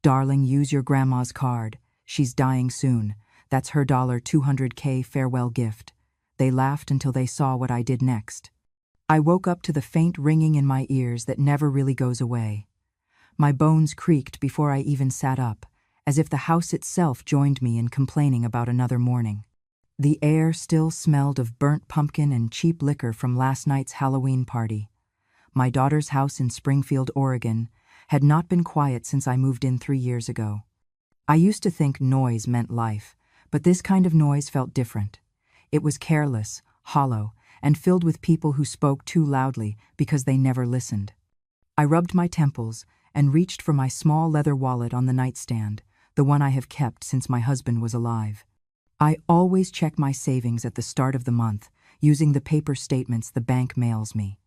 Darling, use your grandma's card. She's dying soon. That's her $200K farewell gift. They laughed until they saw what I did next. I woke up to the faint ringing in my ears that never really goes away. My bones creaked before I even sat up, as if the house itself joined me in complaining about another morning. The air still smelled of burnt pumpkin and cheap liquor from last night's Halloween party. My daughter's house in Springfield, Oregon, had not been quiet since I moved in 3 years ago. I used to think noise meant life, but this kind of noise felt different. It was careless, hollow, and filled with people who spoke too loudly because they never listened. I rubbed my temples and reached for my small leather wallet on the nightstand, the one I have kept since my husband was alive. I always check my savings at the start of the month, using the paper statements the bank mails me.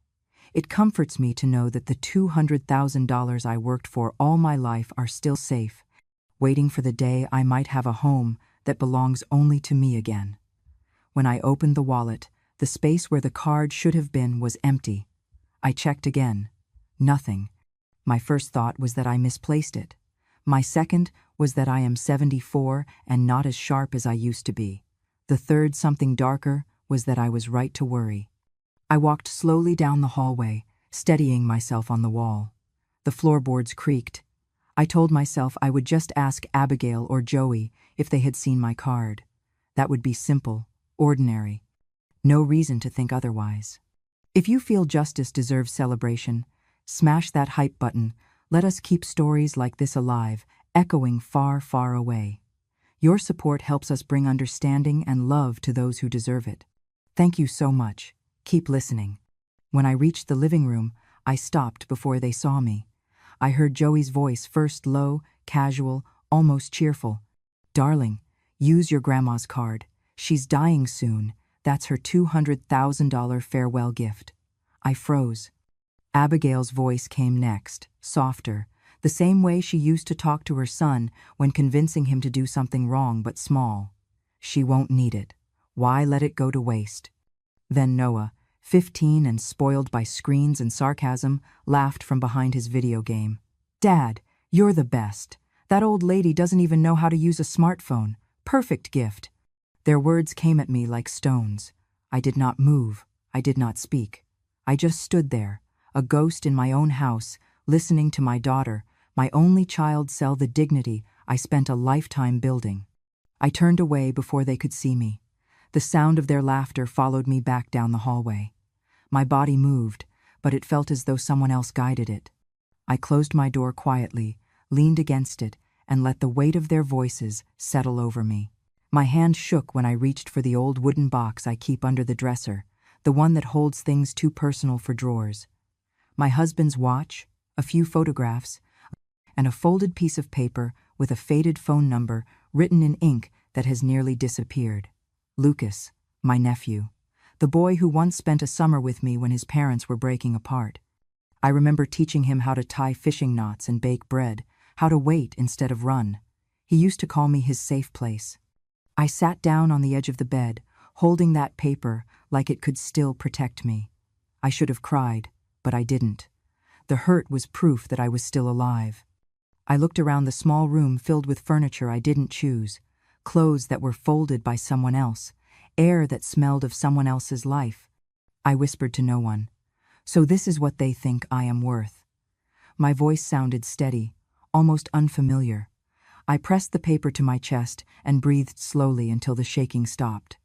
It comforts me to know that the $200,000 I worked for all my life are still safe, waiting for the day I might have a home that belongs only to me again. When I opened the wallet, the space where the card should have been was empty. I checked again. Nothing. My first thought was that I misplaced it. My second was that I am 74 and not as sharp as I used to be. The third, something darker, was that I was right to worry. I walked slowly down the hallway, steadying myself on the wall. The floorboards creaked. I told myself I would just ask Abigail or Joey if they had seen my card. That would be simple, ordinary. No reason to think otherwise. If you feel justice deserves celebration, smash that hype button. Let us keep stories like this alive, echoing far, far away. Your support helps us bring understanding and love to those who deserve it. Thank you so much. Keep listening. When I reached the living room, I stopped before they saw me. I heard Joey's voice, first low, casual, almost cheerful. Darling, use your grandma's card. She's dying soon. That's her $200,000 farewell gift. I froze. Abigail's voice came next, softer, the same way she used to talk to her son when convincing him to do something wrong but small. She won't need it. Why let it go to waste? Then Noah, 15 and spoiled by screens and sarcasm, laughed from behind his video game. Dad, you're the best. That old lady doesn't even know how to use a smartphone. Perfect gift. Their words came at me like stones. I did not move. I did not speak. I just stood there, a ghost in my own house, listening to my daughter, my only child, sell the dignity I spent a lifetime building. I turned away before they could see me. The sound of their laughter followed me back down the hallway. My body moved, but it felt as though someone else guided it. I closed my door quietly, leaned against it, and let the weight of their voices settle over me. My hand shook when I reached for the old wooden box I keep under the dresser, the one that holds things too personal for drawers. My husband's watch, a few photographs, and a folded piece of paper with a faded phone number written in ink that has nearly disappeared. Lucas, my nephew, the boy who once spent a summer with me when his parents were breaking apart. I remember teaching him how to tie fishing knots and bake bread, how to wait instead of run. He used to call me his safe place. I sat down on the edge of the bed, holding that paper like it could still protect me. I should have cried, but I didn't. The hurt was proof that I was still alive. I looked around the small room filled with furniture I didn't choose, clothes that were folded by someone else, air that smelled of someone else's life. I whispered to no one. So this is what they think I am worth. My voice sounded steady, almost unfamiliar. I pressed the paper to my chest and breathed slowly until the shaking stopped.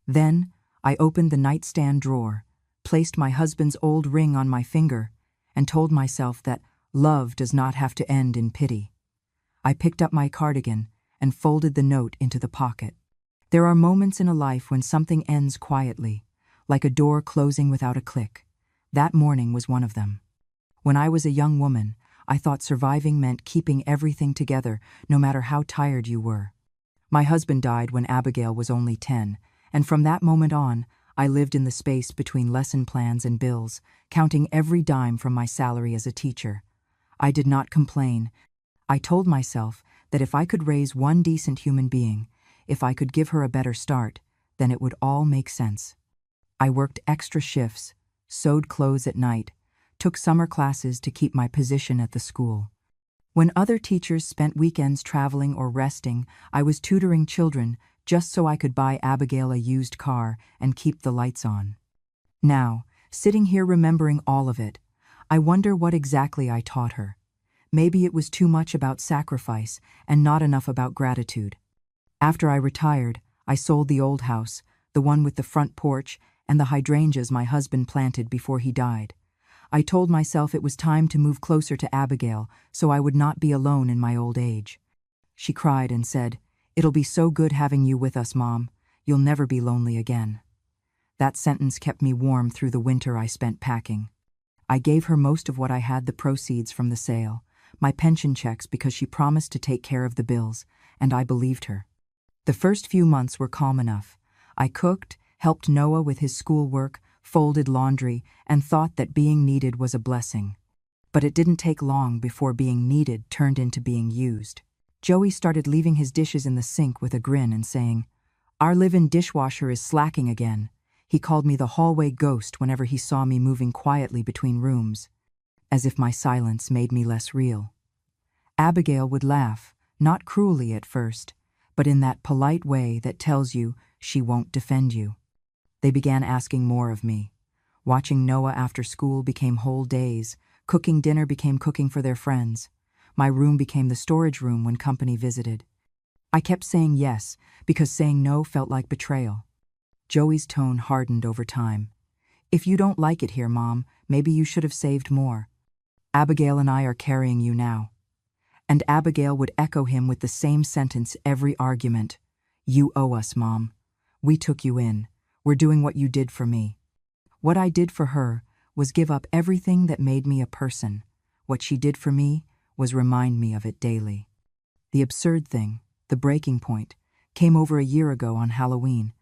Then, I opened the nightstand drawer, placed my husband's old ring on my finger, and told myself that love does not have to end in pity. I picked up my cardigan and folded the note into the pocket. There are moments in a life when something ends quietly, like a door closing without a click. That morning was one of them. When I was a young woman, I thought surviving meant keeping everything together, no matter how tired you were. My husband died when Abigail was only 10, and from that moment on, I lived in the space between lesson plans and bills, counting every dime from my salary as a teacher. I did not complain. I told myself that if I could raise one decent human being, if I could give her a better start, then it would all make sense. I worked extra shifts, sewed clothes at night, took summer classes to keep my position at the school. When other teachers spent weekends traveling or resting, I was tutoring children just so I could buy Abigail a used car and keep the lights on. Now, sitting here remembering all of it, I wonder what exactly I taught her. Maybe it was too much about sacrifice and not enough about gratitude. After I retired, I sold the old house, the one with the front porch and the hydrangeas my husband planted before he died. I told myself it was time to move closer to Abigail so I would not be alone in my old age. She cried and said, "It'll be so good having you with us, Mom. You'll never be lonely again." That sentence kept me warm through the winter I spent packing. I gave her most of what I had, the proceeds from the sale, my pension checks, because she promised to take care of the bills, and I believed her. The first few months were calm enough. I cooked, helped Noah with his schoolwork, folded laundry, and thought that being needed was a blessing. But it didn't take long before being needed turned into being used. Joey started leaving his dishes in the sink with a grin and saying, "Our live-in dishwasher is slacking again." He called me the hallway ghost whenever he saw me moving quietly between rooms, as if my silence made me less real. Abigail would laugh, not cruelly at first, but in that polite way that tells you she won't defend you. They began asking more of me. Watching Noah after school became whole days. Cooking dinner became cooking for their friends. My room became the storage room when company visited. I kept saying yes, because saying no felt like betrayal. Joey's tone hardened over time. "If you don't like it here, Mom, maybe you should have saved more. Abigail and I are carrying you now." And Abigail would echo him with the same sentence every argument. "You owe us, Mom. We took you in. We're doing what you did for me." What I did for her was give up everything that made me a person. What she did for me was remind me of it daily. The absurd thing, the breaking point, came over a year ago on Halloween.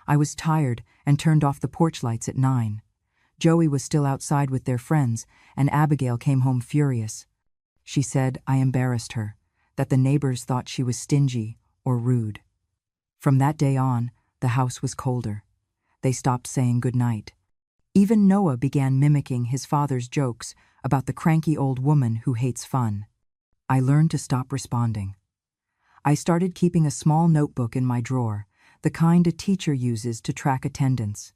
I was tired and turned off the porch lights at 9. Joey was still outside with their friends, and Abigail came home furious. She said I embarrassed her, that the neighbors thought she was stingy or rude. From that day on, the house was colder. They stopped saying goodnight. Even Noah began mimicking his father's jokes about the cranky old woman who hates fun. I learned to stop responding. I started keeping a small notebook in my drawer, the kind a teacher uses to track attendance.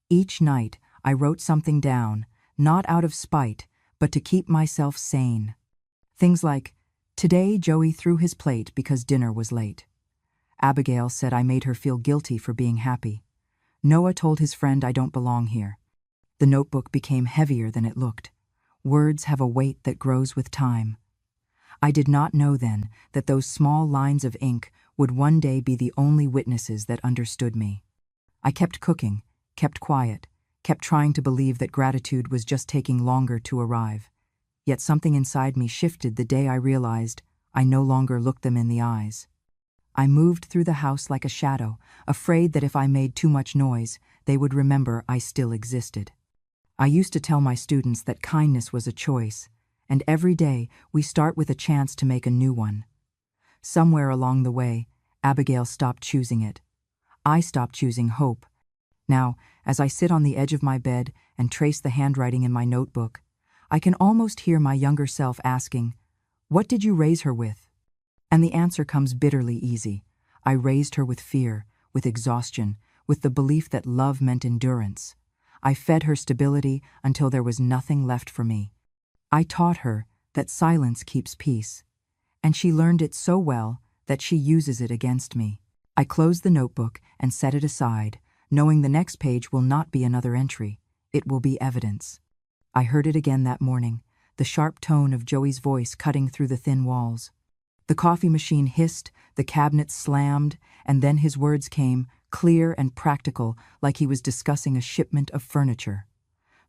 Each night, I wrote something down, not out of spite, but to keep myself sane. Things like, "Today Joey threw his plate because dinner was late." Abigail said I made her feel guilty for being happy. Noah told his friend I don't belong here. The notebook became heavier than it looked. Words have a weight that grows with time. I did not know then that those small lines of ink would one day be the only witnesses that understood me. I kept cooking, kept quiet, kept trying to believe that gratitude was just taking longer to arrive. Yet something inside me shifted the day I realized I no longer looked them in the eyes. I moved through the house like a shadow, afraid that if I made too much noise, they would remember I still existed. I used to tell my students that kindness was a choice, and every day we start with a chance to make a new one. Somewhere along the way, Abigail stopped choosing it. I stopped choosing hope. Now, as I sit on the edge of my bed and trace the handwriting in my notebook, I can almost hear my younger self asking, "What did you raise her with?" And the answer comes bitterly easy. I raised her with fear, with exhaustion, with the belief that love meant endurance. I fed her stability until there was nothing left for me. I taught her that silence keeps peace, and she learned it so well that she uses it against me. I close the notebook and set it aside, knowing the next page will not be another entry. It will be evidence. I heard it again that morning, the sharp tone of Joey's voice cutting through the thin walls. The coffee machine hissed, the cabinets slammed, and then his words came, clear and practical, like he was discussing a shipment of furniture.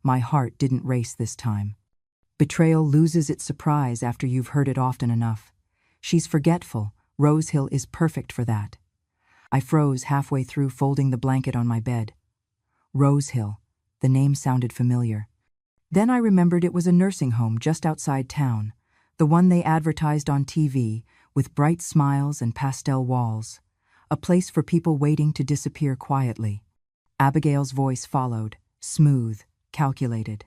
My heart didn't race this time. Betrayal loses its surprise after you've heard it often enough. She's forgetful. Rosehill is perfect for that. I froze halfway through folding the blanket on my bed. Rosehill. The name sounded familiar. Then I remembered it was a nursing home just outside town, the one they advertised on TV, with bright smiles and pastel walls. A place for people waiting to disappear quietly. Abigail's voice followed, smooth, calculated.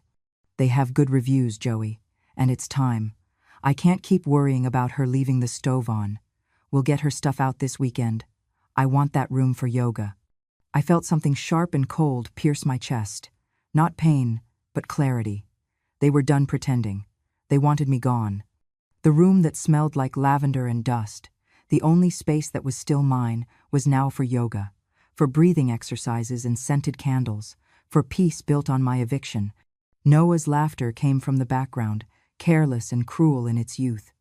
"They have good reviews, Joey, and it's time. I can't keep worrying about her leaving the stove on. We'll get her stuff out this weekend. I want that room for yoga. I felt something sharp and cold pierce my chest. Not pain, but clarity. They were done pretending. They wanted me gone. The room that smelled like lavender and dust, the only space that was still mine, was now for yoga, for breathing exercises and scented candles, for peace built on my eviction. Noah's laughter came from the background, careless and cruel in its youth.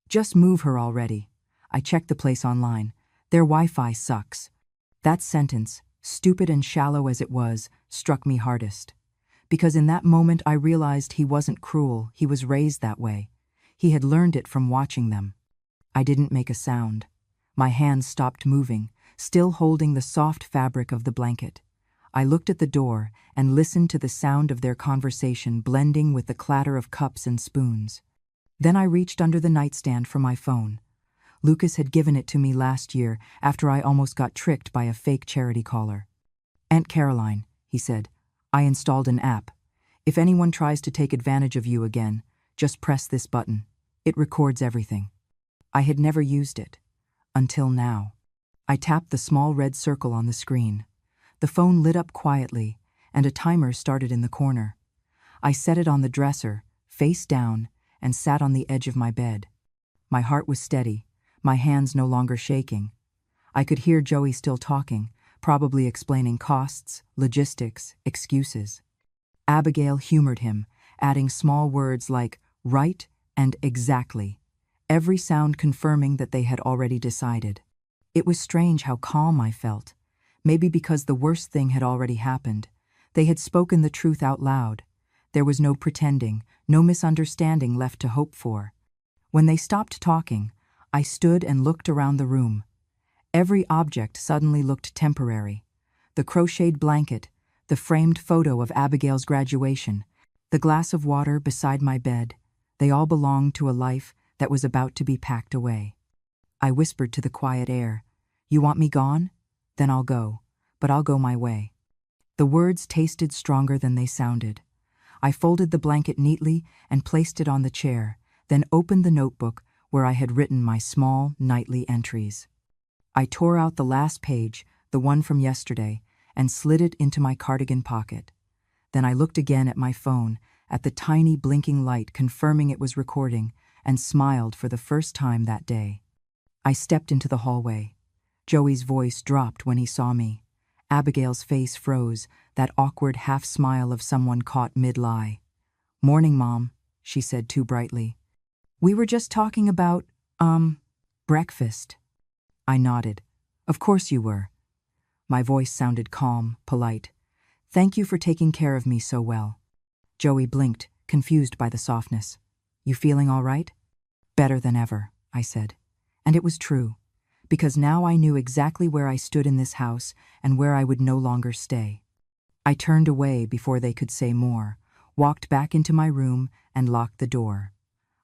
Just move her already. I checked the place online. Their Wi-Fi sucks. That sentence, stupid and shallow as it was, struck me hardest. Because in that moment I realized he wasn't cruel, he was raised that way. He had learned it from watching them. I didn't make a sound. My hands stopped moving, still holding the soft fabric of the blanket. I looked at the door and listened to the sound of their conversation blending with the clatter of cups and spoons. Then I reached under the nightstand for my phone. Lucas had given it to me last year after I almost got tricked by a fake charity caller. "Aunt Caroline," he said, "I installed an app. If anyone tries to take advantage of you again, just press this button. It records everything." I had never used it. Until now. I tapped the small red circle on the screen. The phone lit up quietly, and a timer started in the corner. I set it on the dresser, face down, and sat on the edge of my bed. My heart was steady, my hands no longer shaking. I could hear Joey still talking, probably explaining costs, logistics, excuses. Abigail humored him, adding small words like right and exactly, every sound confirming that they had already decided. It was strange how calm I felt. Maybe because the worst thing had already happened. They had spoken the truth out loud. There was no pretending, no misunderstanding left to hope for. When they stopped talking, I stood and looked around the room. Every object suddenly looked temporary. The crocheted blanket, the framed photo of Abigail's graduation, the glass of water beside my bed, they all belonged to a life that was about to be packed away. I whispered to the quiet air, "You want me gone? Then I'll go, but I'll go my way." The words tasted stronger than they sounded. I folded the blanket neatly and placed it on the chair, then opened the notebook where I had written my small, nightly entries. I tore out the last page, the one from yesterday, and slid it into my cardigan pocket. Then I looked again at my phone, at the tiny blinking light confirming it was recording, and smiled for the first time that day. I stepped into the hallway. Joey's voice dropped when he saw me. Abigail's face froze, that awkward half-smile of someone caught mid-lie. "Morning, Mom," she said too brightly. "We were just talking about, breakfast." I nodded. "Of course you were." My voice sounded calm, polite. "Thank you for taking care of me so well." Joey blinked, confused by the softness. "You feeling all right?" "Better than ever," I said. And it was true. Because now I knew exactly where I stood in this house and where I would no longer stay. I turned away before they could say more, walked back into my room, and locked the door.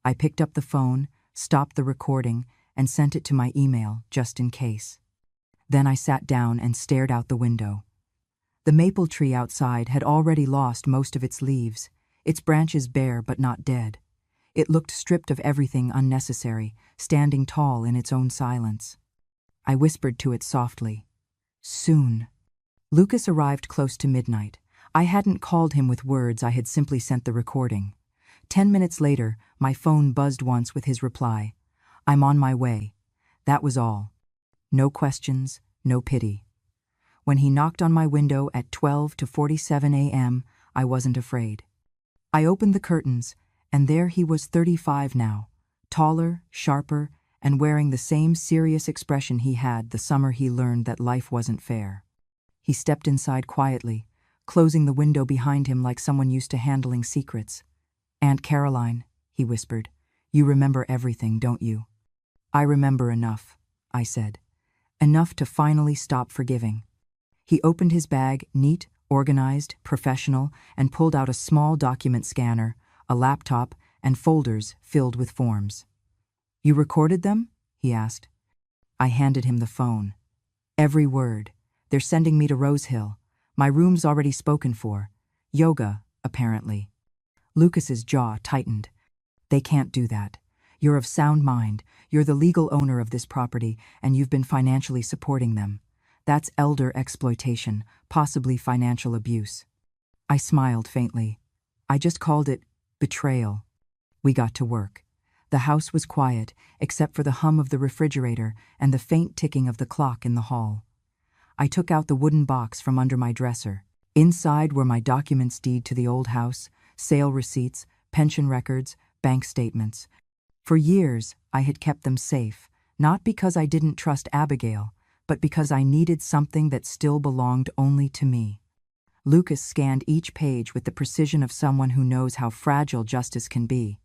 I picked up the phone, stopped the recording, and sent it to my email, just in case. Then I sat down and stared out the window. The maple tree outside had already lost most of its leaves, its branches bare but not dead. It looked stripped of everything unnecessary, standing tall in its own silence. I whispered to it softly, "Soon." Lucas arrived close to midnight. I hadn't called him with words, I had simply sent the recording. 10 minutes later, my phone buzzed once with his reply, "I'm on my way." That was all. No questions, no pity. When he knocked on my window at 12:47 a.m., I wasn't afraid. I opened the curtains, and there he was, 35 now, taller, sharper, and wearing the same serious expression he had the summer he learned that life wasn't fair. He stepped inside quietly, closing the window behind him like someone used to handling secrets. "Aunt Caroline," he whispered, "you remember everything, don't you?" "I remember enough," I said. Enough to finally stop forgiving. He opened his bag, neat, organized, professional, and pulled out a small document scanner, a laptop, and folders filled with forms. "You recorded them?" he asked. I handed him the phone. "Every word. They're sending me to Rose Hill. My room's already spoken for. Yoga, apparently." Lucas's jaw tightened. "They can't do that. You're of sound mind, you're the legal owner of this property, and you've been financially supporting them. That's elder exploitation, possibly financial abuse. I smiled faintly. I just called it betrayal. We got to work. The house was quiet, except for the hum of the refrigerator and the faint ticking of the clock in the hall. I took out the wooden box from under my dresser. Inside were my documents deed to the old house, sale receipts, pension records, bank statements. For years, I had kept them safe, not because I didn't trust Abigail, but because I needed something that still belonged only to me. Lucas scanned each page with the precision of someone who knows how fragile justice can be.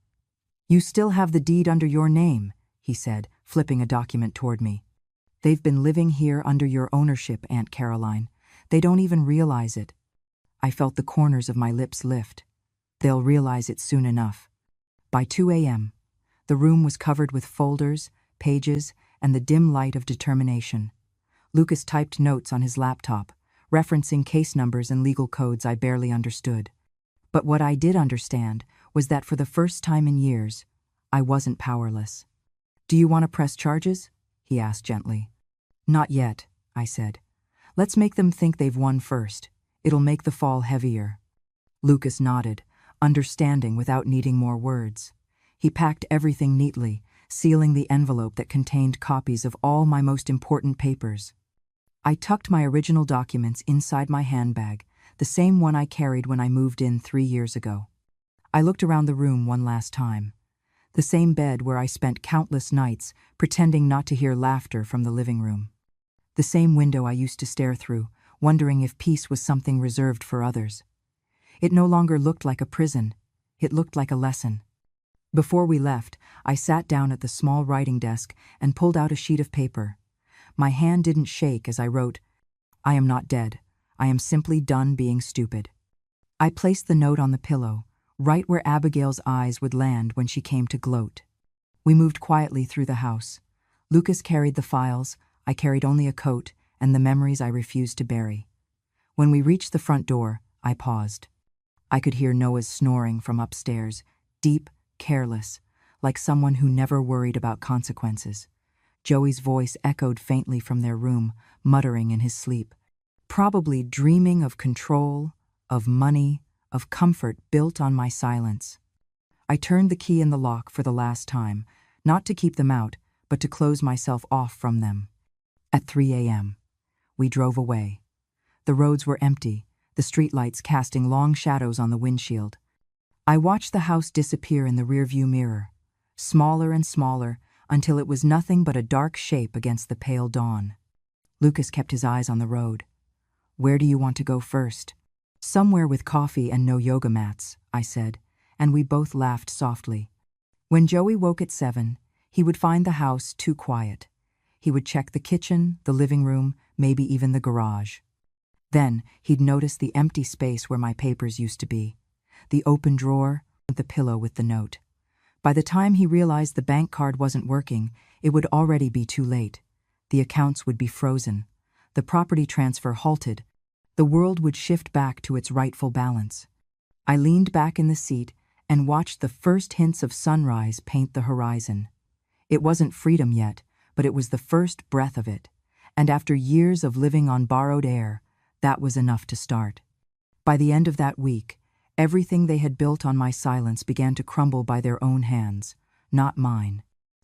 "You still have the deed under your name," he said, flipping a document toward me. "They've been living here under your ownership, Aunt Caroline. They don't even realize it." I felt the corners of my lips lift. They'll realize it soon enough. By 2 a.m., the room was covered with folders, pages, and the dim light of determination. Lucas typed notes on his laptop, referencing case numbers and legal codes I barely understood. But what I did understand was that for the first time in years, I wasn't powerless. "Do you want to press charges?" he asked gently. "Not yet," I said. "Let's make them think they've won first. It'll make the fall heavier." Lucas nodded, understanding without needing more words. He packed everything neatly, sealing the envelope that contained copies of all my most important papers. I tucked my original documents inside my handbag, the same one I carried when I moved in 3 years ago. I looked around the room one last time. The same bed where I spent countless nights pretending not to hear laughter from the living room. The same window I used to stare through, wondering if peace was something reserved for others. It no longer looked like a prison. It looked like a lesson. Before we left, I sat down at the small writing desk and pulled out a sheet of paper. My hand didn't shake as I wrote, "I am not dead. I am simply done being stupid." I placed the note on the pillow, right where Abigail's eyes would land when she came to gloat. We moved quietly through the house. Lucas carried the files, I carried only a coat and the memories I refused to bury. When we reached the front door, I paused. I could hear Noah's snoring from upstairs, deep, careless, like someone who never worried about consequences. Joey's voice echoed faintly from their room, muttering in his sleep, probably dreaming of control, of money, of comfort built on my silence. I turned the key in the lock for the last time, not to keep them out, but to close myself off from them. At 3 a.m., we drove away. The roads were empty, the streetlights casting long shadows on the windshield. I watched the house disappear in the rearview mirror, smaller and smaller, until it was nothing but a dark shape against the pale dawn. Lucas kept his eyes on the road. "Where do you want to go first?" "Somewhere with coffee and no yoga mats," I said, and we both laughed softly. When Joey woke at 7, he would find the house too quiet. He would check the kitchen, the living room, maybe even the garage. Then he'd notice the empty space where my papers used to be, the open drawer, the pillow with the note. By the time he realized the bank card wasn't working, it would already be too late. The accounts would be frozen. The property transfer halted. The world would shift back to its rightful balance. I leaned back in the seat and watched the first hints of sunrise paint the horizon. It wasn't freedom yet, but it was the first breath of it. And after years of living on borrowed air, that was enough to start. By the end of that week, everything they had built on my silence began to crumble by their own hands, not mine.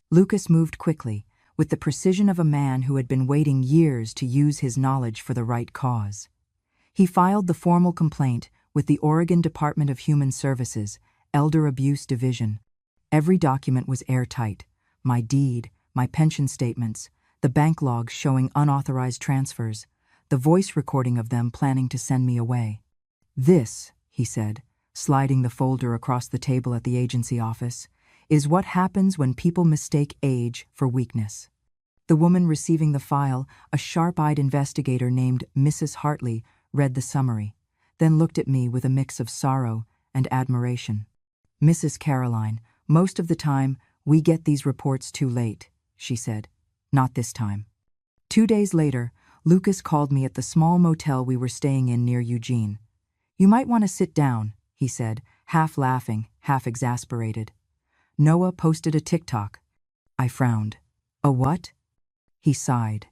Lucas moved quickly, with the precision of a man who had been waiting years to use his knowledge for the right cause. He filed the formal complaint with the Oregon Department of Human Services, Elder Abuse Division. Every document was airtight: my deed, my pension statements, the bank logs showing unauthorized transfers, the voice recording of them planning to send me away. "This," he said, sliding the folder across the table at the agency office, "is what happens when people mistake age for weakness." The woman receiving the file, a sharp-eyed investigator named Mrs. Hartley, read the summary, then looked at me with a mix of sorrow and admiration. "Mrs. Caroline, most of the time, we get these reports too late," she said. "Not this time." 2 days later, Lucas called me at the small motel we were staying in near Eugene. "You might want to sit down," he said, half laughing, half exasperated. Noah posted a TikTok. I frowned. A what? He sighed.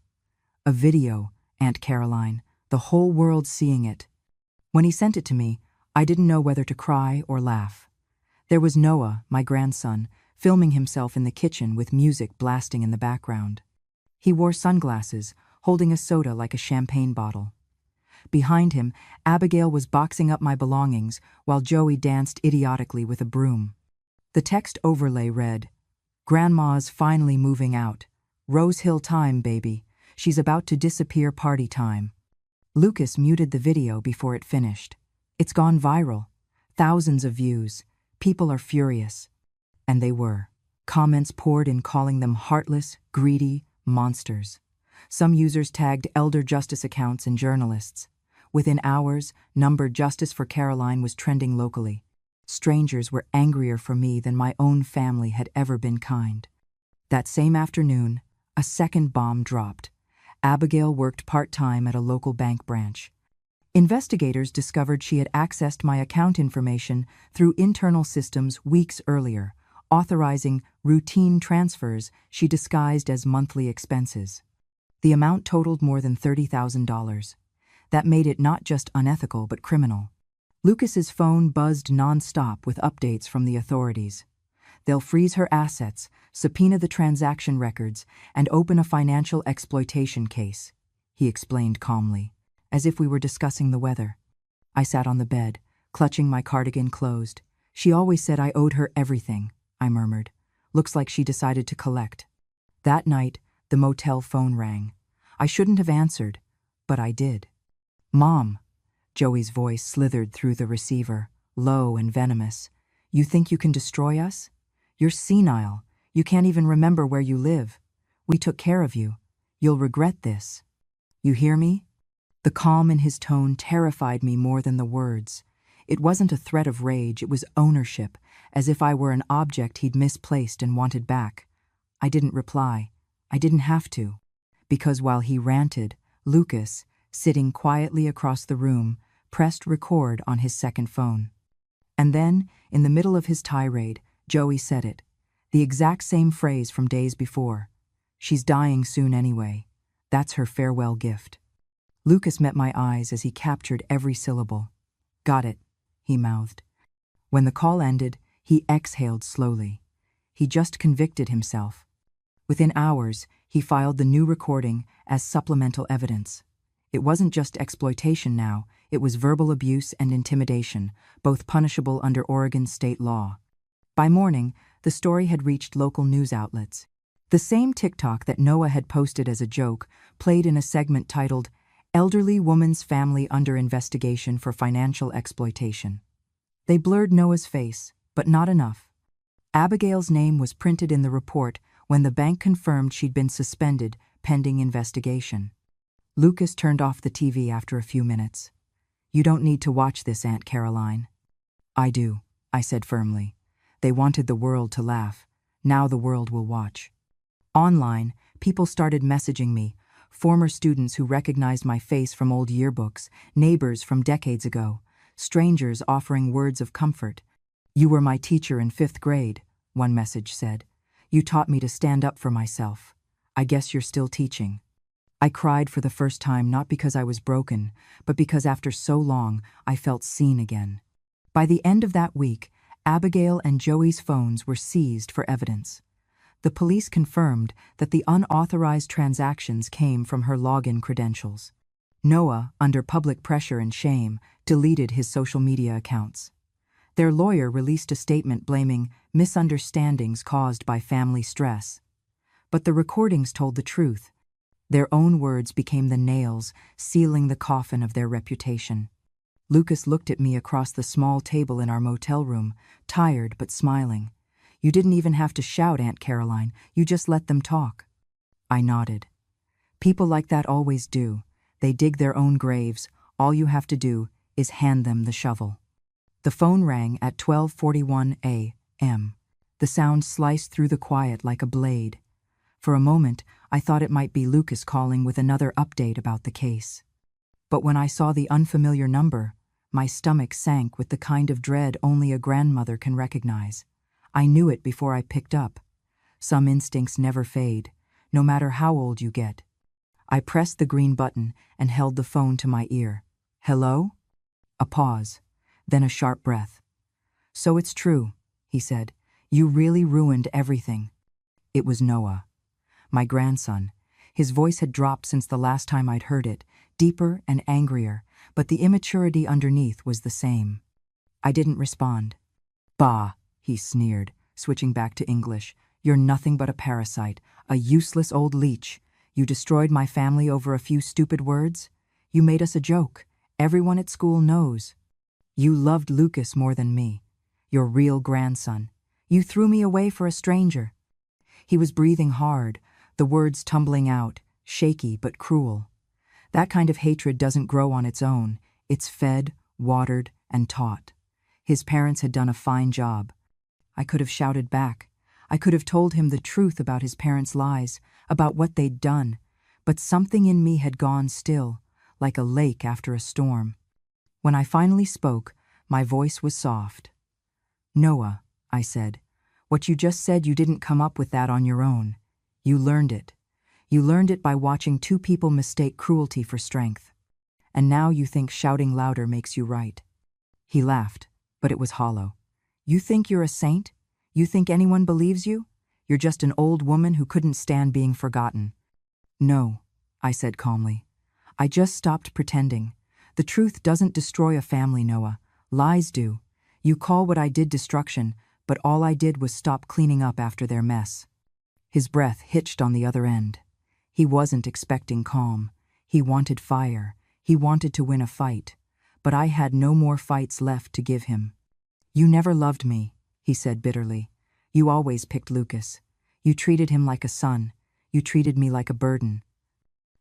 A video, Aunt Caroline, the whole world seeing it. When he sent it to me, I didn't know whether to cry or laugh. There was Noah, my grandson, filming himself in the kitchen with music blasting in the background. He wore sunglasses, holding a soda like a champagne bottle. Behind him, Abigail was boxing up my belongings while Joey danced idiotically with a broom. The text overlay read, "Grandma's finally moving out. Rose Hill time, baby. She's about to disappear, party time." Lucas muted the video before it finished. It's gone viral. Thousands of views. People are furious. And they were. Comments poured in calling them heartless, greedy monsters. Some users tagged elder justice accounts and journalists. Within hours, numbered Justice for Caroline was trending locally. Strangers were angrier for me than my own family had ever been kind. That same afternoon, a second bomb dropped. Abigail worked part-time at a local bank branch. Investigators discovered she had accessed my account information through internal systems weeks earlier, authorizing routine transfers she disguised as monthly expenses. The amount totaled more than $30,000. That made it not just unethical but criminal. Lucas's phone buzzed non-stop with updates from the authorities. They'll freeze her assets, subpoena the transaction records, and open a financial exploitation case, he explained calmly, as if we were discussing the weather. I sat on the bed, clutching my cardigan closed. She always said I owed her everything, I murmured. Looks like she decided to collect. That night, the motel phone rang. I shouldn't have answered, but I did. "Mom," Joey's voice slithered through the receiver, low and venomous. "You think you can destroy us? You're senile. You can't even remember where you live. We took care of you. You'll regret this. You hear me?" The calm in his tone terrified me more than the words. It wasn't a threat of rage, it was ownership, as if I were an object he'd misplaced and wanted back. I didn't reply. I didn't have to. Because while he ranted, Lucas, sitting quietly across the room, pressed record on his second phone. And then, in the middle of his tirade, Joey said it. The exact same phrase from days before. "She's dying soon anyway. That's her farewell gift." Lucas met my eyes as he captured every syllable. "Got it," he mouthed. When the call ended, he exhaled slowly. He just convicted himself. Within hours, he filed the new recording as supplemental evidence. It wasn't just exploitation now, it was verbal abuse and intimidation, both punishable under Oregon state law. By morning, the story had reached local news outlets. The same TikTok that Noah had posted as a joke played in a segment titled, "Elderly Woman's Family Under Investigation for Financial Exploitation." They blurred Noah's face, but not enough. Abigail's name was printed in the report when the bank confirmed she'd been suspended pending investigation. Lucas turned off the TV after a few minutes. "You don't need to watch this, Aunt Caroline." "I do," I said firmly. They wanted the world to laugh. Now the world will watch. Online, people started messaging me, former students who recognized my face from old yearbooks, neighbors from decades ago, strangers offering words of comfort. "You were my teacher in 5th grade, one message said. "You taught me to stand up for myself. I guess you're still teaching." I cried for the first time not because I was broken, but because after so long, I felt seen again. By the end of that week, Abigail and Joey's phones were seized for evidence. The police confirmed that the unauthorized transactions came from her login credentials. Noah, under public pressure and shame, deleted his social media accounts. Their lawyer released a statement blaming misunderstandings caused by family stress. But the recordings told the truth. Their own words became the nails, sealing the coffin of their reputation. Lucas looked at me across the small table in our motel room, tired but smiling. "You didn't even have to shout, Aunt Caroline. You just let them talk." I nodded. People like that always do. They dig their own graves. All you have to do is hand them the shovel. The phone rang at 12:41 a.m. The sound sliced through the quiet like a blade. For a moment, I thought it might be Lucas calling with another update about the case. But when I saw the unfamiliar number, my stomach sank with the kind of dread only a grandmother can recognize. I knew it before I picked up. Some instincts never fade, no matter how old you get. I pressed the green button and held the phone to my ear. Hello? A pause, then a sharp breath. So it's true, he said. You really ruined everything. It was Noah, my grandson. His voice had dropped since the last time I'd heard it, deeper and angrier, but the immaturity underneath was the same. I didn't respond. Bah, he sneered, switching back to English. You're nothing but a parasite, a useless old leech. You destroyed my family over a few stupid words? You made us a joke. Everyone at school knows. You loved Lucas more than me, your real grandson. You threw me away for a stranger. He was breathing hard, the words tumbling out, shaky but cruel. That kind of hatred doesn't grow on its own. It's fed, watered, and taught. His parents had done a fine job. I could have shouted back. I could have told him the truth about his parents' lies, about what they'd done, but something in me had gone still, like a lake after a storm. When I finally spoke, my voice was soft. Noah, I said, what you just said, you didn't come up with that on your own. You learned it. You learned it by watching two people mistake cruelty for strength. And now you think shouting louder makes you right. He laughed, but it was hollow. You think you're a saint? You think anyone believes you? You're just an old woman who couldn't stand being forgotten. No, I said calmly. I just stopped pretending. The truth doesn't destroy a family, Noah. Lies do. You call what I did destruction, but all I did was stop cleaning up after their mess. His breath hitched on the other end. He wasn't expecting calm. He wanted fire. He wanted to win a fight. But I had no more fights left to give him. You never loved me, he said bitterly. You always picked Lucas. You treated him like a son. You treated me like a burden.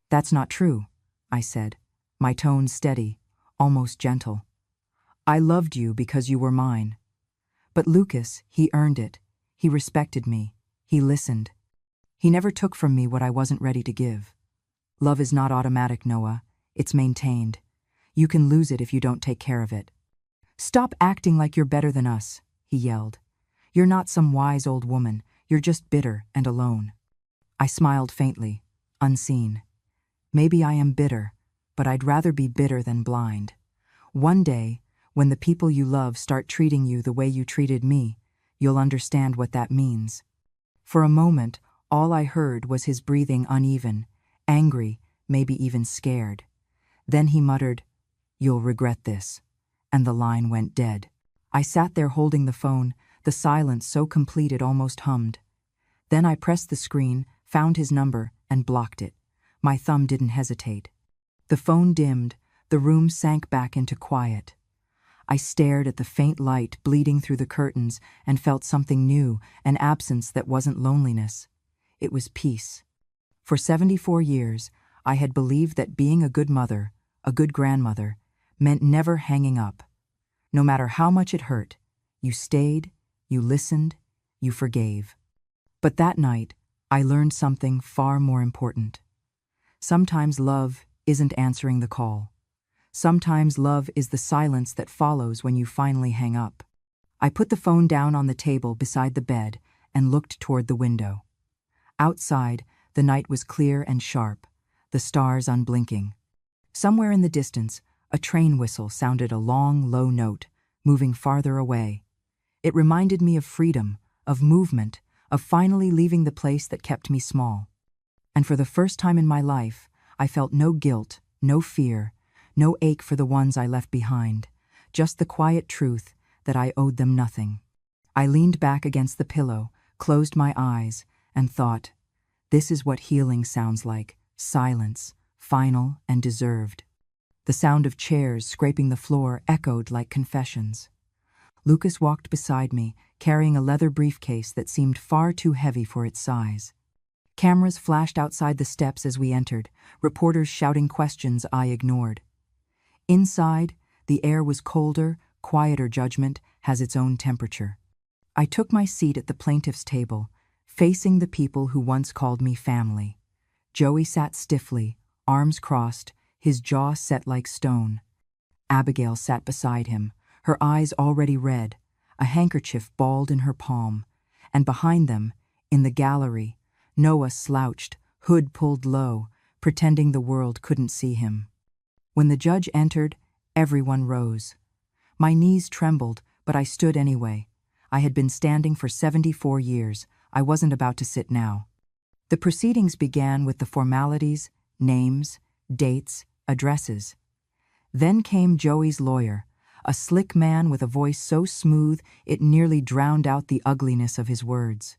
That's not true, I said, my tone steady, almost gentle. I loved you because you were mine. But Lucas, he earned it. He respected me. He listened. He never took from me what I wasn't ready to give. Love is not automatic, Noah. It's maintained. You can lose it if you don't take care of it. Stop acting like you're better than us, he yelled. You're not some wise old woman. You're just bitter and alone. I smiled faintly, unseen. Maybe I am bitter, but I'd rather be bitter than blind. One day, when the people you love start treating you the way you treated me, you'll understand what that means. For a moment, all I heard was his breathing uneven, angry, maybe even scared. Then he muttered, "You'll regret this," and the line went dead. I sat there holding the phone, the silence so complete it almost hummed. Then I pressed the screen, found his number, and blocked it. My thumb didn't hesitate. The phone dimmed, the room sank back into quiet. I stared at the faint light bleeding through the curtains and felt something new, an absence that wasn't loneliness. It was peace. For 74 years, I had believed that being a good mother, a good grandmother, meant never hanging up. No matter how much it hurt, you stayed, you listened, you forgave. But that night, I learned something far more important. Sometimes love isn't answering the call. Sometimes love is the silence that follows when you finally hang up. I put the phone down on the table beside the bed and looked toward the window. Outside, the night was clear and sharp, the stars unblinking. Somewhere in the distance, a train whistle sounded a long, low note, moving farther away. It reminded me of freedom, of movement, of finally leaving the place that kept me small. And for the first time in my life, I felt no guilt, no fear, no ache for the ones I left behind, just the quiet truth that I owed them nothing. I leaned back against the pillow, closed my eyes, and thought, this is what healing sounds like, silence, final and deserved. The sound of chairs scraping the floor echoed like confessions. Lucas walked beside me, carrying a leather briefcase that seemed far too heavy for its size. Cameras flashed outside the steps as we entered, reporters shouting questions I ignored. Inside, the air was colder, quieter. Judgment has its own temperature. I took my seat at the plaintiff's table, facing the people who once called me family. Joey sat stiffly, arms crossed, his jaw set like stone. Abigail sat beside him, her eyes already red. a handkerchief balled in her palm, and behind them, in the gallery, Noah slouched, hood pulled low, pretending the world couldn't see him. When the judge entered, everyone rose. My knees trembled, but I stood anyway. I had been standing for 74 years. I wasn't about to sit now. The proceedings began with the formalities, names, dates, addresses. Then came Joey's lawyer, a slick man with a voice so smooth it nearly drowned out the ugliness of his words.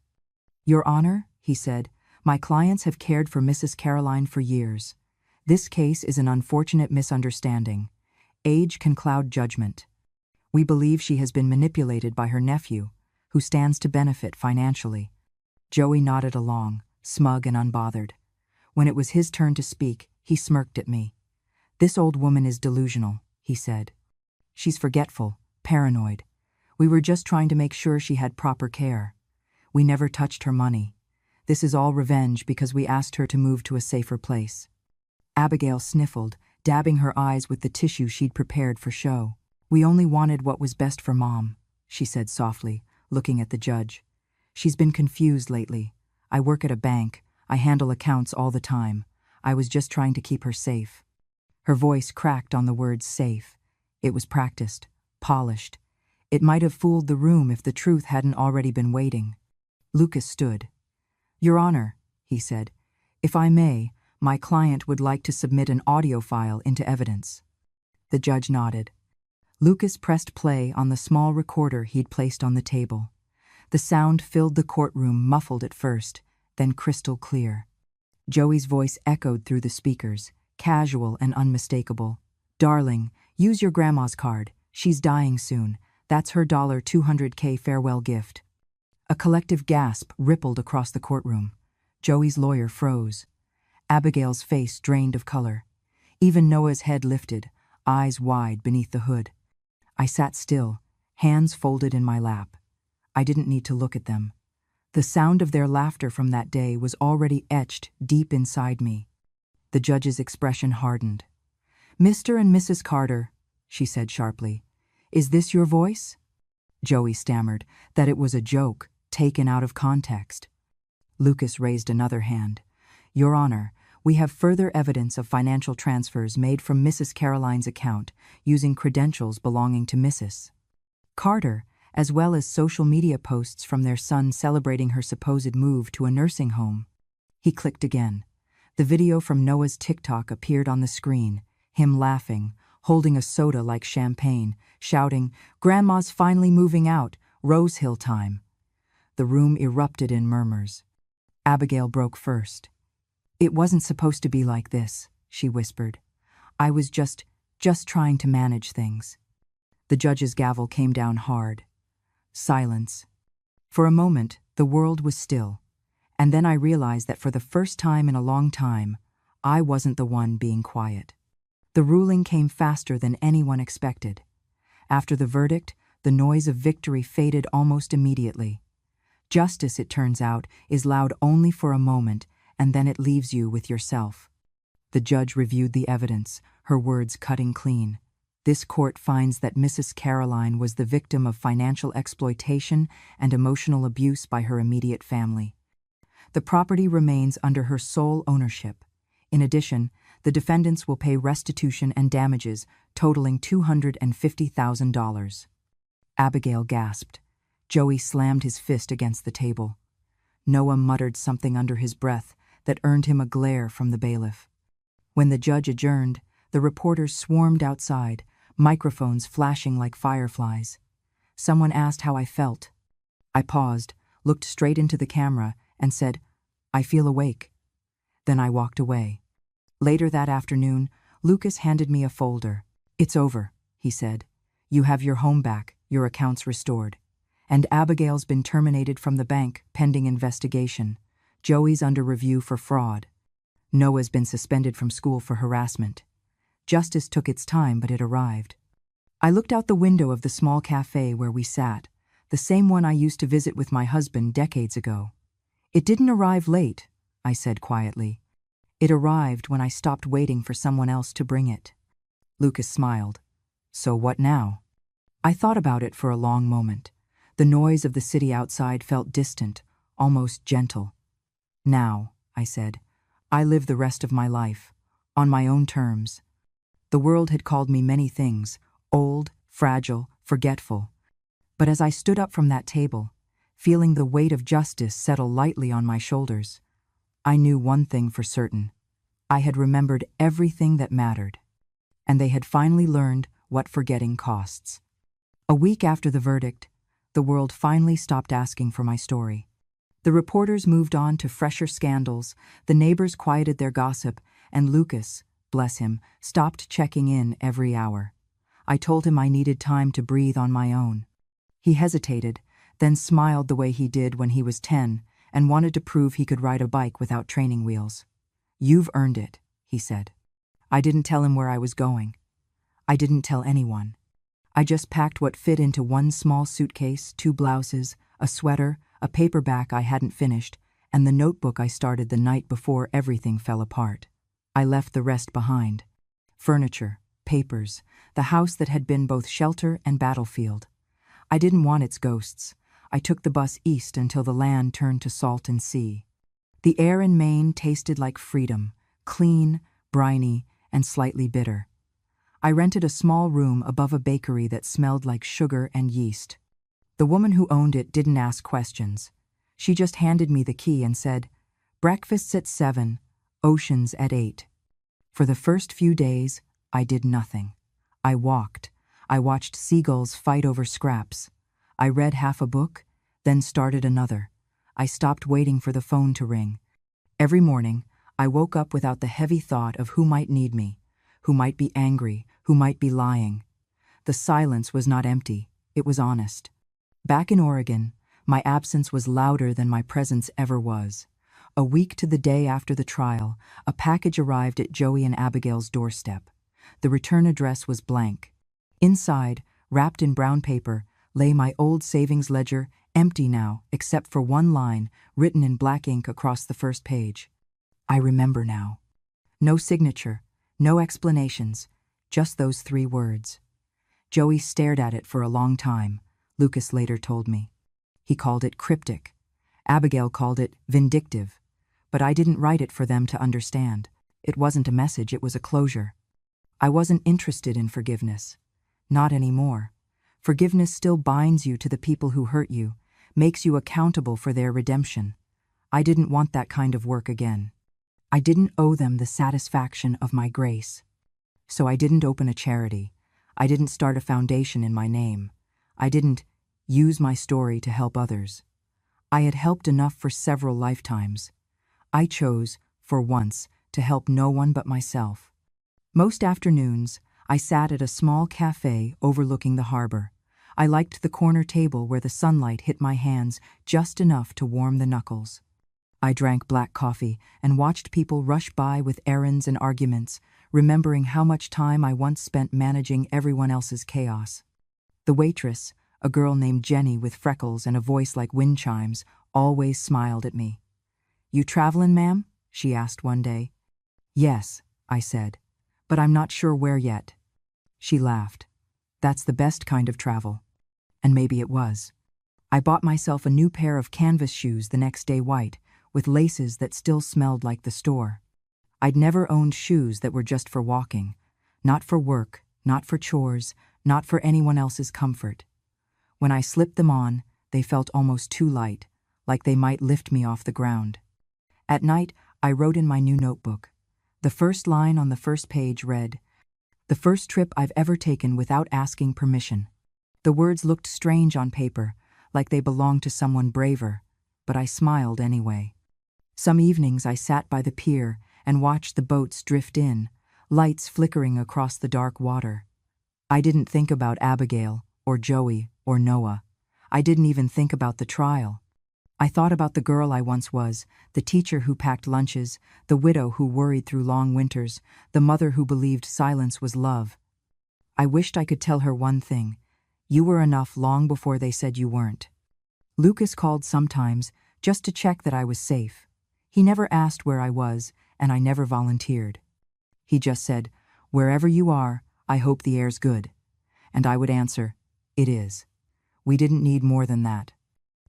"Your Honor," he said, "my clients have cared for Mrs. Caroline for years. This case is an unfortunate misunderstanding. Age can cloud judgment. We believe she has been manipulated by her nephew, who stands to benefit financially." Joey nodded along, smug and unbothered. When it was his turn to speak, he smirked at me. "This old woman is delusional," he said. "She's forgetful, paranoid. We were just trying to make sure she had proper care. We never touched her money. This is all revenge because we asked her to move to a safer place." Abigail sniffled, dabbing her eyes with the tissue she'd prepared for show. "We only wanted what was best for Mom," she said softly, looking at the judge. "She's been confused lately. I work at a bank. I handle accounts all the time. I was just trying to keep her safe." Her voice cracked on the word safe. It was practiced, polished. It might have fooled the room if the truth hadn't already been waiting. Lucas stood. "Your Honor," he said, "if I may, my client would like to submit an audio file into evidence." The judge nodded. Lucas pressed play on the small recorder he'd placed on the table. The sound filled the courtroom, muffled at first, then crystal clear. Joey's voice echoed through the speakers, casual and unmistakable. "Darling, use your grandma's card. She's dying soon. That's her $200K farewell gift." A collective gasp rippled across the courtroom. Joey's lawyer froze. Abigail's face drained of color. Even Noah's head lifted, eyes wide beneath the hood. I sat still, hands folded in my lap. I didn't need to look at them. The sound of their laughter from that day was already etched deep inside me. The judge's expression hardened. "Mr. and Mrs. Carter," she said sharply, "is this your voice?" Joey stammered that it was a joke, taken out of context. Lucas raised another hand. "Your Honor, we have further evidence of financial transfers made from Mrs. Caroline's account using credentials belonging to Mrs. Carter, as well as social media posts from their son celebrating her supposed move to a nursing home." He clicked again. The video from Noah's TikTok appeared on the screen, him laughing, holding a soda like champagne, shouting, "Grandma's finally moving out, Rose Hill time." The room erupted in murmurs. Abigail broke first. "It wasn't supposed to be like this," she whispered. "I was just trying to manage things." The judge's gavel came down hard. Silence. For a moment, the world was still, and then I realized that for the first time in a long time, I wasn't the one being quiet. The ruling came faster than anyone expected. After the verdict, the noise of victory faded almost immediately. Justice, it turns out, is loud only for a moment, and then it leaves you with yourself. The judge reviewed the evidence, her words cutting clean. "This court finds that Mrs. Caroline was the victim of financial exploitation and emotional abuse by her immediate family. The property remains under her sole ownership. In addition, the defendants will pay restitution and damages totaling $250,000. Abigail gasped. Joey slammed his fist against the table. Noah muttered something under his breath that earned him a glare from the bailiff. When the judge adjourned, the reporters swarmed outside, microphones flashing like fireflies. Someone asked how I felt. I paused, looked straight into the camera, and said, "I feel awake." Then I walked away. Later that afternoon, Lucas handed me a folder. "It's over," he said. "You have your home back, your accounts restored. And Abigail's been terminated from the bank, pending investigation. Joey's under review for fraud. Noah's been suspended from school for harassment. Justice took its time, but it arrived." I looked out the window of the small cafe where we sat, the same one I used to visit with my husband decades ago. "It didn't arrive late," I said quietly. "It arrived when I stopped waiting for someone else to bring it." Lucas smiled. "So what now?" I thought about it for a long moment. The noise of the city outside felt distant, almost gentle. "Now," I said, "I live the rest of my life, on my own terms." The world had called me many things, old, fragile, forgetful. But as I stood up from that table, feeling the weight of justice settle lightly on my shoulders, I knew one thing for certain. I had remembered everything that mattered, and they had finally learned what forgetting costs. A week after the verdict, the world finally stopped asking for my story. The reporters moved on to fresher scandals, the neighbors quieted their gossip, and Lucas, bless him, stopped checking in every hour. I told him I needed time to breathe on my own. He hesitated, then smiled the way he did when he was 10 and wanted to prove he could ride a bike without training wheels. "You've earned it," he said. I didn't tell him where I was going. I didn't tell anyone. I just packed what fit into one small suitcase, 2 blouses, a sweater, a paperback I hadn't finished, and the notebook I started the night before everything fell apart. I left the rest behind. Furniture, papers, the house that had been both shelter and battlefield. I didn't want its ghosts. I took the bus east until the land turned to salt and sea. The air in Maine tasted like freedom, clean, briny, and slightly bitter. I rented a small room above a bakery that smelled like sugar and yeast. The woman who owned it didn't ask questions. She just handed me the key and said, "Breakfast's at 7, oceans at 8. For the first few days, I did nothing. I walked. I watched seagulls fight over scraps. I read half a book, then started another. I stopped waiting for the phone to ring. Every morning, I woke up without the heavy thought of who might need me, who might be angry, who might be lying. The silence was not empty, it was honest. Back in Oregon, my absence was louder than my presence ever was. A week to the day after the trial, a package arrived at Joey and Abigail's doorstep. The return address was blank. Inside, wrapped in brown paper, lay my old savings ledger, empty now, except for one line written in black ink across the first page. I remember now. No signature, no explanations, just those 3 words. Joey stared at it for a long time, Lucas later told me. He called it cryptic. Abigail called it vindictive. But I didn't write it for them to understand. It wasn't a message, it was a closure. I wasn't interested in forgiveness. Not anymore. Forgiveness still binds you to the people who hurt you, makes you accountable for their redemption. I didn't want that kind of work again. I didn't owe them the satisfaction of my grace. So I didn't open a charity. I didn't start a foundation in my name. I didn't use my story to help others. I had helped enough for several lifetimes. I chose, for once, to help no one but myself. Most afternoons, I sat at a small cafe overlooking the harbor. I liked the corner table where the sunlight hit my hands just enough to warm the knuckles. I drank black coffee and watched people rush by with errands and arguments, remembering how much time I once spent managing everyone else's chaos. The waitress, a girl named Jenny with freckles and a voice like wind chimes, always smiled at me. "You travelin', ma'am?" she asked one day. "Yes," I said, "but I'm not sure where yet." She laughed. "That's the best kind of travel." And maybe it was. I bought myself a new pair of canvas shoes the next day, white, with laces that still smelled like the store. I'd never owned shoes that were just for walking, not for work, not for chores, not for anyone else's comfort. When I slipped them on, they felt almost too light, like they might lift me off the ground. At night, I wrote in my new notebook. The first line on the first page read, "The first trip I've ever taken without asking permission." The words looked strange on paper, like they belonged to someone braver, but I smiled anyway. Some evenings I sat by the pier and watched the boats drift in, lights flickering across the dark water. I didn't think about Abigail, or Joey, or Noah. I didn't even think about the trial. I thought about the girl I once was, the teacher who packed lunches, the widow who worried through long winters, the mother who believed silence was love. I wished I could tell her one thing: you were enough long before they said you weren't. Lucas called sometimes, just to check that I was safe. He never asked where I was, and I never volunteered. He just said, "Wherever you are, I hope the air's good." And I would answer, "It is." We didn't need more than that.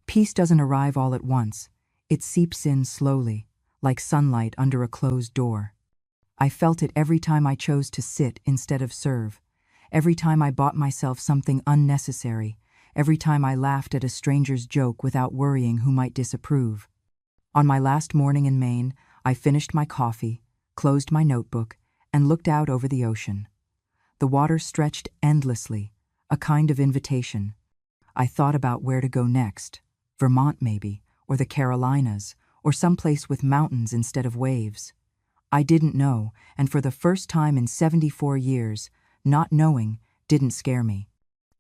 Peace doesn't arrive all at once. It seeps in slowly, like sunlight under a closed door. I felt it every time I chose to sit instead of serve, every time I bought myself something unnecessary, every time I laughed at a stranger's joke without worrying who might disapprove. On my last morning in Maine, I finished my coffee, closed my notebook, and looked out over the ocean. The water stretched endlessly, a kind of invitation. I thought about where to go next. Vermont maybe, or the Carolinas, or someplace with mountains instead of waves. I didn't know, and for the first time in 74 years, not knowing didn't scare me.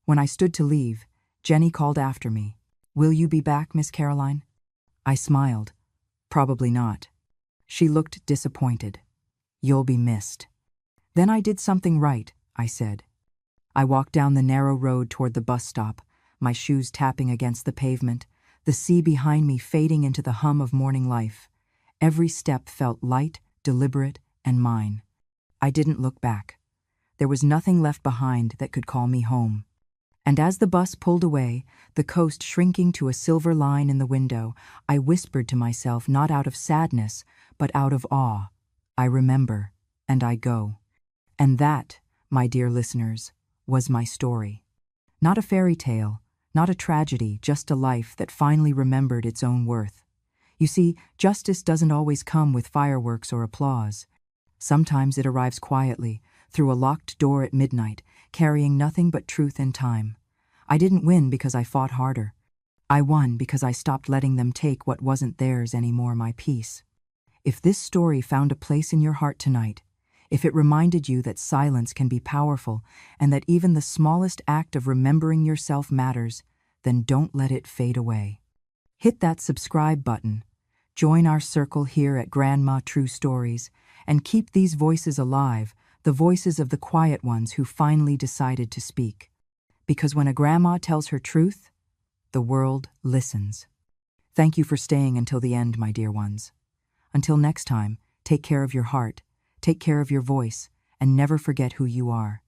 When I stood to leave, Jenny called after me. "Will you be back, Miss Caroline?" I smiled. "Probably not." She looked disappointed. "You'll be missed." "Then I did something right," I said. I walked down the narrow road toward the bus stop, my shoes tapping against the pavement, the sea behind me fading into the hum of morning life. Every step felt light, deliberate, and mine. I didn't look back. There was nothing left behind that could call me home. And as the bus pulled away, the coast shrinking to a silver line in the window, I whispered to myself not out of sadness, but out of awe. I remember, and I go. And that, my dear listeners, was my story. Not a fairy tale, not a tragedy, just a life that finally remembered its own worth. You see, justice doesn't always come with fireworks or applause. Sometimes it arrives quietly, through a locked door at midnight, carrying nothing but truth and time. I didn't win because I fought harder. I won because I stopped letting them take what wasn't theirs anymore, my peace. If this story found a place in your heart tonight, if it reminded you that silence can be powerful and that even the smallest act of remembering yourself matters, then don't let it fade away. Hit that subscribe button, join our circle here at Grandma True Stories, and keep these voices alive, the voices of the quiet ones who finally decided to speak. Because when a grandma tells her truth, the world listens. Thank you for staying until the end, my dear ones. Until next time, take care of your heart, take care of your voice, and never forget who you are.